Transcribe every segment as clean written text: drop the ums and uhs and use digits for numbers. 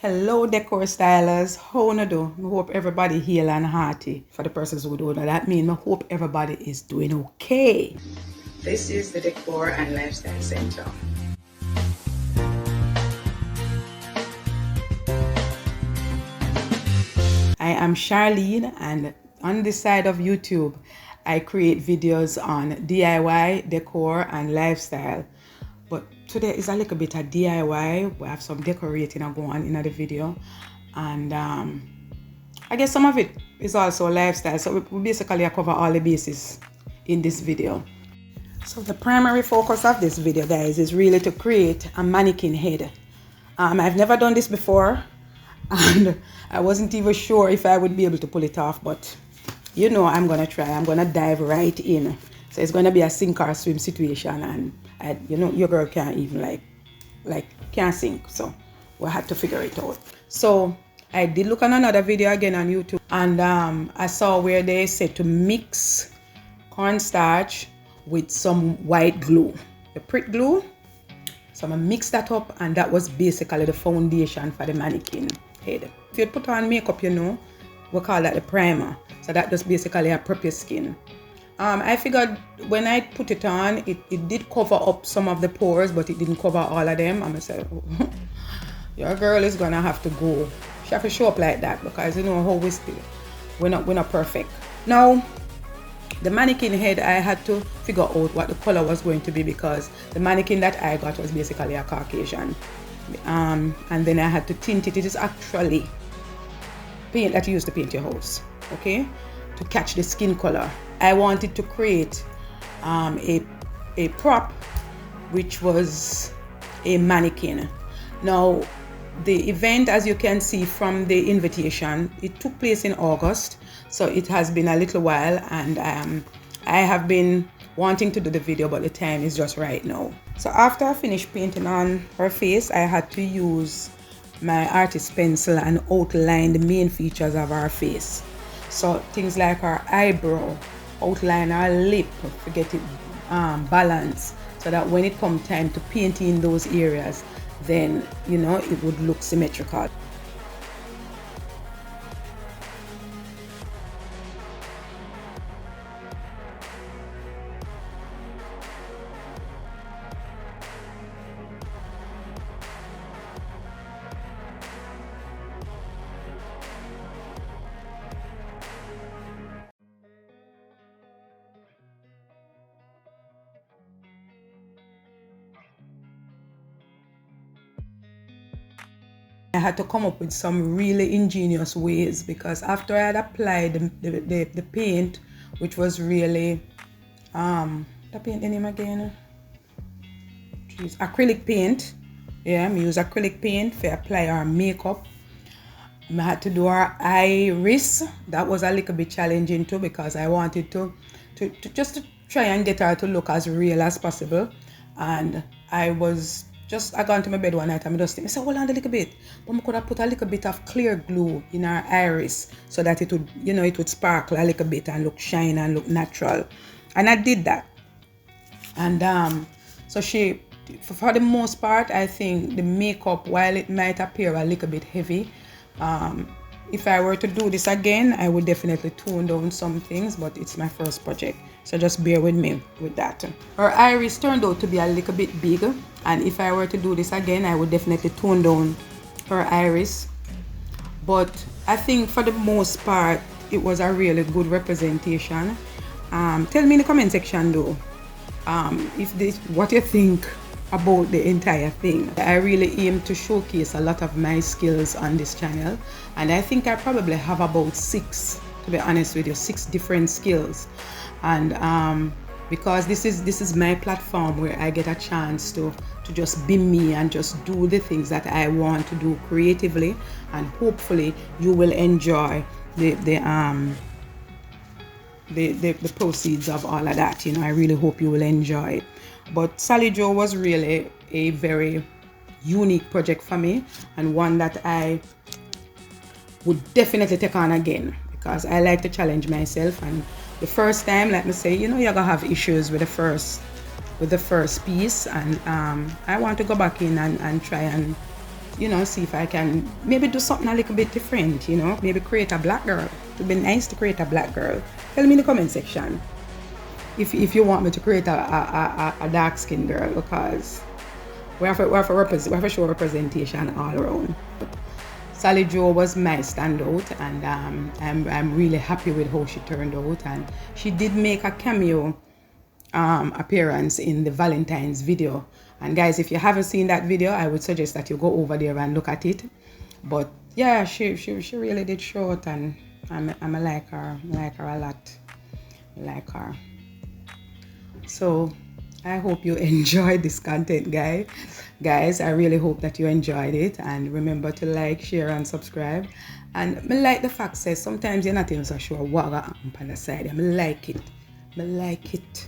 Hello decor stylers, how you do? I hope everybody heal and hearty. For the persons who don't know that means I hope everybody is doing okay. This is the Decor and Lifestyle Center. I am Charlene, and on this side of YouTube I create videos on DIY, decor and lifestyle. But today is a little bit of DIY. We have some decorating going on in the video, and I guess some of it is also lifestyle. So we basically cover all the bases in this video. So the primary focus of this video, guys, is really to create a mannequin head. I've never done this before, and I wasn't even sure if I would be able to pull it off, but you know I'm gonna try. I'm gonna dive right in. So it's gonna be a sink or swim situation, and you know your girl can't even like can't sink, so we had to figure it out. So I did look on another video again on YouTube, and I saw where they said to mix cornstarch with some white glue, the prick glue. So I'm gonna mix that up, and that was basically the foundation for the mannequin head. If you put on makeup, you know, we call that the primer. So that just basically a prep your skin. I figured when I put it on, it did cover up some of the pores, but it didn't cover all of them. I'm gonna say, oh, your girl is gonna have to go. She have to show up like that, because you know how we're not perfect. Now, the mannequin head, I had to figure out what the color was going to be, because the mannequin that I got was basically a Caucasian. And then I had to tint it. It is actually paint that you use to paint your house, okay, to catch the skin color. I wanted to create a prop which was a mannequin. Now the event, as you can see from the invitation, it took place in August, so it has been a little while, and I have been wanting to do the video, but the time is just right now. So after I finished painting on her face, I had to use my artist pencil and outline the main features of her face. So things like her eyebrow, outline her lip, forget it, balance, so that when it comes time to paint in those areas, then you know it would look symmetrical. I had to come up with some really ingenious ways, because after I had applied the paint, which was really the paint name again, jeez, acrylic paint. Yeah, I use acrylic paint to apply our makeup. I had to do our iris. That was a little bit challenging too, because I wanted to just try and get her to look as real as possible. And I got into my bed one night and I said, hold on a little bit, but I could have put a little bit of clear glue in her iris so that it would, you know, it would sparkle a little bit and look shiny and look natural. And I did that. And so for the most part, I think the makeup, while it might appear a little bit heavy, if I were to do this again, I would definitely tone down some things, but it's my first project, so just bear with me with that. Her iris turned out to be a little bit big, and if I were to do this again, I would definitely tone down her iris. But I think for the most part, it was a really good representation. Tell me in the comment section though, what you think about the entire thing. I really aim to showcase a lot of my skills on this channel, and I think I probably have about 6, to be honest with you, 6 different skills. And because this is my platform where I get a chance to just be me and just do the things that I want to do creatively, and hopefully you will enjoy the proceeds of all of that. You know, I really hope you will enjoy it. But Sally Joe was really a very unique project for me, and one that I would definitely take on again, because I like to challenge myself. And the first time, like me say, you know, you're gonna have issues with the first piece, and I want to go back in and try and you know, see if I can maybe do something a little bit different, you know, maybe create a black girl. It would be nice to create a black girl. Tell me in the comment section if you want me to create a dark skinned girl, because we have to show representation all around. Sally Joe was my standout, and I'm really happy with how she turned out, and she did make a cameo appearance in the Valentine's video. And guys, if you haven't seen that video, I would suggest that you go over there and look at it. But yeah, she really did show it, and I like her. I like her a lot. I like her. So I hope you enjoyed this content, guys. I really hope that you enjoyed it, and remember to like, share, and subscribe. And I like the fact says sometimes you're not even so sure what happen on the side. I like it. I like it.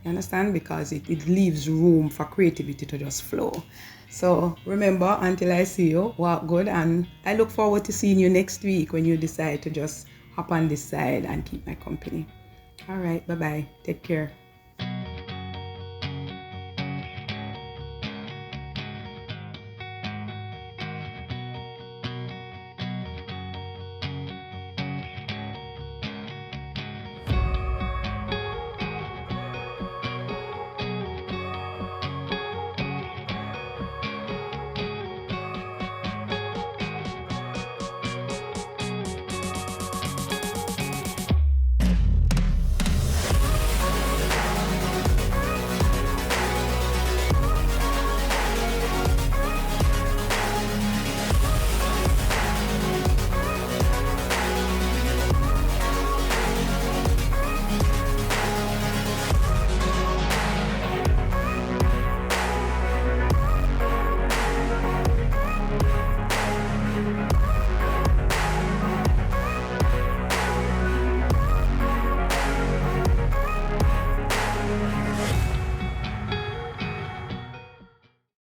You understand? Because it leaves room for creativity to just flow. So remember, until I see you, walk good, and I look forward to seeing you next week when you decide to just hop on this side and keep my company. All right, bye-bye. Take care.